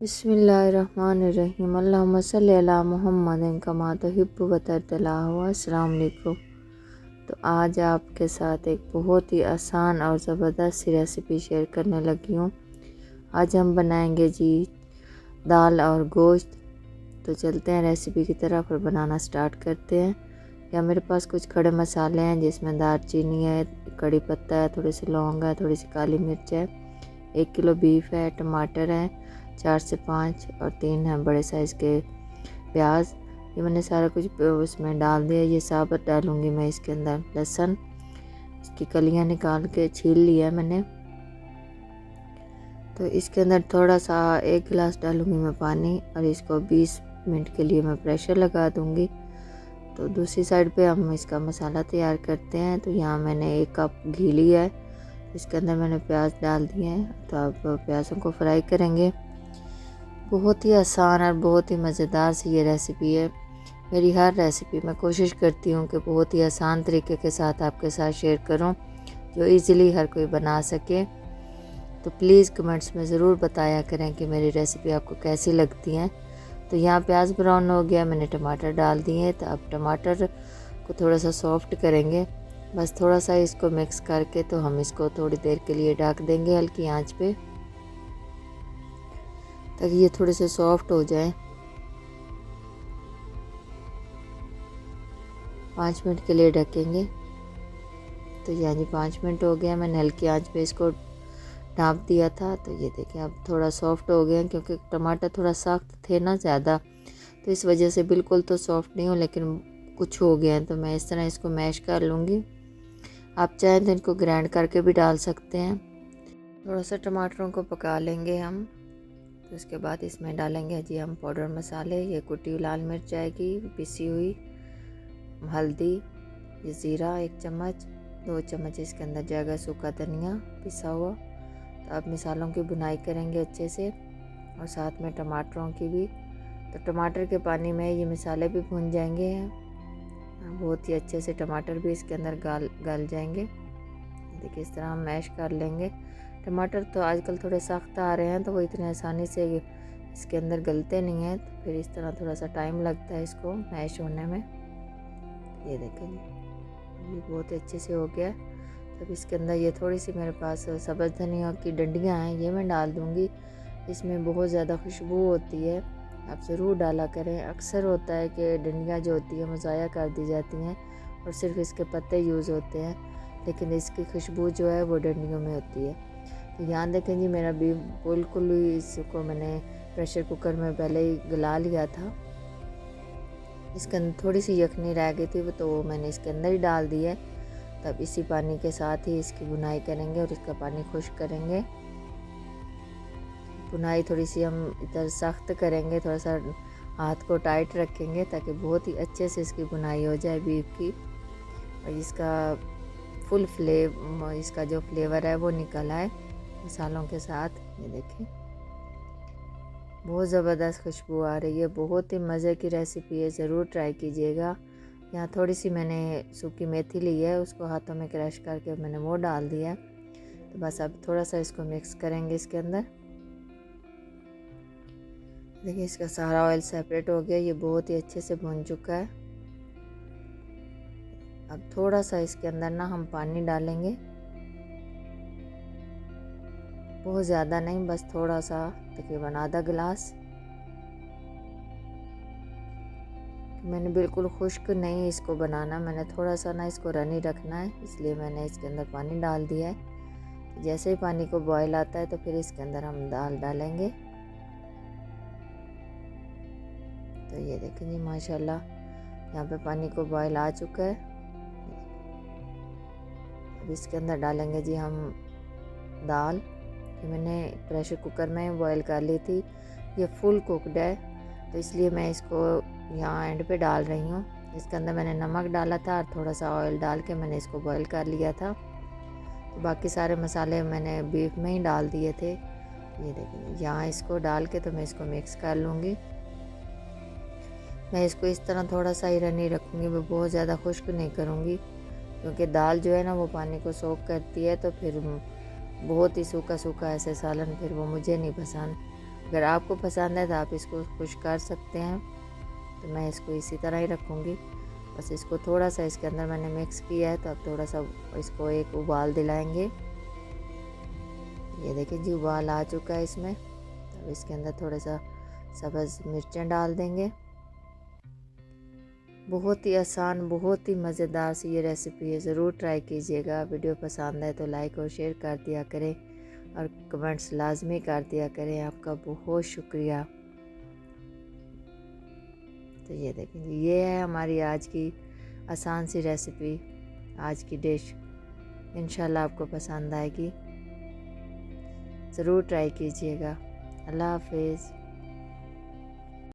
बिस्मिल्लाहिर्रहमानिर्रहीम। अल्लाहुम्मा सल्लि अला मुहम्मदिन कमा तुहिब्बु व तर्दल्लाहु। अस्सलाम वालेकुम। तो आज आपके साथ एक बहुत ही आसान और ज़बरदस्त सी रेसिपी शेयर करने लगी हूँ। आज हम बनाएंगे जी दाल और गोश्त। तो चलते हैं रेसिपी की तरफ और बनाना स्टार्ट करते हैं। या मेरे पास कुछ खड़े मसाले हैं जिसमें दालचीनी है, कड़ी पत्ता है, थोड़ी सी लौंग है, थोड़ी सी काली मिर्च है, 1 किलो बीफ है, टमाटर है 4 से 5 और 3 हैं बड़े साइज़ के प्याज। ये मैंने सारा कुछ उसमें डाल दिया। ये साबुत डालूँगी मैं इसके अंदर। लहसुन इसकी कलियां निकाल के छील लिया मैंने। तो इसके अंदर थोड़ा सा 1 गिलास डालूँगी मैं पानी और इसको 20 मिनट के लिए मैं प्रेशर लगा दूँगी। तो दूसरी साइड पे हम इसका मसाला तैयार करते हैं। तो यहाँ मैंने 1 कप घी लिया है, इसके अंदर मैंने प्याज डाल दिए हैं। तो अब प्याज़ों को फ्राई करेंगे। बहुत ही आसान और बहुत ही मज़ेदार सी ये रेसिपी है। मेरी हर रेसिपी मैं कोशिश करती हूँ कि बहुत ही आसान तरीके के साथ आपके साथ शेयर करूँ, जो इजीली हर कोई बना सके। तो प्लीज़ कमेंट्स में ज़रूर बताया करें कि मेरी रेसिपी आपको कैसी लगती हैं। तो यहाँ प्याज ब्राउन हो गया, मैंने टमाटर डाल दिए हैं। तो अब टमाटर को थोड़ा सा सॉफ्ट करेंगे, बस थोड़ा सा इसको मिक्स करके तो हम इसको थोड़ी देर के लिए ढक देंगे हल्की आंच पे, ताकि ये थोड़े से सॉफ्ट हो जाए। 5 मिनट के लिए ढकेंगे। तो यानी 5 मिनट हो गया, मैंने हल्की आंच पे इसको ढाँप दिया था। तो ये देखिए अब थोड़ा सॉफ्ट हो गया, क्योंकि टमाटर थोड़ा सख्त थे ना ज़्यादा, तो इस वजह से बिल्कुल तो सॉफ्ट नहीं हो, लेकिन कुछ हो गया है। तो मैं इस तरह इसको मैश कर लूँगी। आप चाहें तो इनको ग्राइंड करके भी डाल सकते हैं। थोड़ा सा टमाटरों को पका लेंगे हम। तो उसके बाद इसमें डालेंगे जी हम पाउडर मसाले। ये कुटी हुई लाल मिर्च आएगी, पिसी हुई हल्दी, ये ज़ीरा 1 चम्मच, 2 चम्मच इसके अंदर जाएगा सूखा धनिया पिसा हुआ। तो अब मसालों की भुनाई करेंगे अच्छे से, और साथ में टमाटरों की भी। तो टमाटर के पानी में ये मसाले भी भुन जाएंगे और बहुत ही अच्छे से टमाटर भी इसके अंदर गल जाएंगे। देखिए इस तरह हम मैश कर लेंगे। टमाटर तो आजकल थोड़े सख्त आ रहे हैं, तो वो इतने आसानी से इसके अंदर गलते नहीं हैं। तो फिर इस तरह थोड़ा सा टाइम लगता है इसको मैश होने में। ये देखें ये बहुत अच्छे से हो गया। तब इसके अंदर ये थोड़ी सी मेरे पास सब्ज़ धनिया की डंडियाँ हैं, ये मैं डाल दूँगी। इसमें बहुत ज़्यादा खुशबू होती है, आप ज़रूर डाला करें। अक्सर होता है कि डंडियाँ जो होती हैं वो ज़ाया कर दी जाती हैं और सिर्फ इसके पत्ते यूज़ होते हैं, लेकिन इसकी खुशबू जो है वो डंडियों में होती है। तो यहाँ देखें जी मेरा भी बिल्कुल ही इसको मैंने प्रेशर कुकर में पहले ही गला लिया था। इसके अंदर थोड़ी सी यखनी रह गई थी, तो वो मैंने इसके अंदर ही डाल दी है। तब इसी पानी के साथ ही इसकी बुनाई करेंगे और इसका पानी खुश्क करेंगे। बुनाई थोड़ी सी हम इधर सख्त करेंगे, थोड़ा सा हाथ को टाइट रखेंगे, ताकि बहुत ही अच्छे से इसकी बुनाई हो जाए बीफ की। और इसका इसका जो फ्लेवर है वो निकल आए मसालों के साथ। ये देखें बहुत ज़बरदस्त खुशबू आ रही है। बहुत ही मज़े की रेसिपी है, ज़रूर ट्राई कीजिएगा। यहाँ थोड़ी सी मैंने सूखी मेथी ली है, उसको हाथों में क्रश करके मैंने वो डाल दिया। तो बस अब थोड़ा सा इसको मिक्स करेंगे इसके अंदर। देखिए इसका सारा ऑयल सेपरेट हो गया, ये बहुत ही अच्छे से भुन चुका है। अब थोड़ा सा इसके अंदर ना हम पानी डालेंगे, बहुत ज़्यादा नहीं, बस थोड़ा सा, तकरीबन आधा गिलास। मैंने बिल्कुल खुश्क नहीं इसको बनाना, मैंने थोड़ा सा ना इसको रनी रखना है, इसलिए मैंने इसके अंदर पानी डाल दिया है। जैसे ही पानी को बॉयल आता है तो फिर इसके अंदर हम दाल डालेंगे। तो ये देखें जी माशाल्लाह यहाँ पे पानी को बॉयल आ चुका है। अब इसके अंदर डालेंगे जी हम दाल, कि मैंने प्रेशर कुकर में बॉयल कर ली थी। ये फुल कुकड है, तो इसलिए मैं इसको यहाँ एंड पे डाल रही हूँ। इसके अंदर मैंने नमक डाला था और थोड़ा सा ऑयल डाल के मैंने इसको बॉयल कर लिया था। तो बाकी सारे मसाले मैंने बीफ में ही डाल दिए थे। ये देखिए यहाँ इसको डाल के तो मैं इसको मिक्स कर लूँगी। मैं इसको इस तरह थोड़ा सा ही रनी रखूँगी, मैं बहुत ज़्यादा खुश्क नहीं करूँगी, क्योंकि दाल जो है ना वो पानी को सोख करती है। तो फिर बहुत ही सूखा सूखा ऐसे सालन फिर वो मुझे नहीं पसंद। अगर आपको पसंद है तो आप इसको कुछ कर सकते हैं। तो मैं इसको इसी तरह ही रखूँगी। बस इसको थोड़ा सा इसके अंदर मैंने मिक्स किया है, तो अब थोड़ा सा इसको एक उबाल दिलाएंगे। ये देखिए जी उबाल आ चुका है इसमें। तो अब इसके अंदर थोड़ा सा सब्ज़ मिर्चें डाल देंगे। बहुत ही आसान, बहुत ही मज़ेदार सी ये रेसिपी है, ज़रूर ट्राई कीजिएगा। वीडियो पसंद आए तो लाइक और शेयर कर दिया करें और कमेंट्स लाजमी कर दिया करें। आपका बहुत शुक्रिया। तो ये देखें, ये है हमारी आज की आसान सी रेसिपी, आज की डिश। इंशाल्लाह आपको पसंद आएगी, ज़रूर ट्राई कीजिएगा। अल्लाह हाफिज़।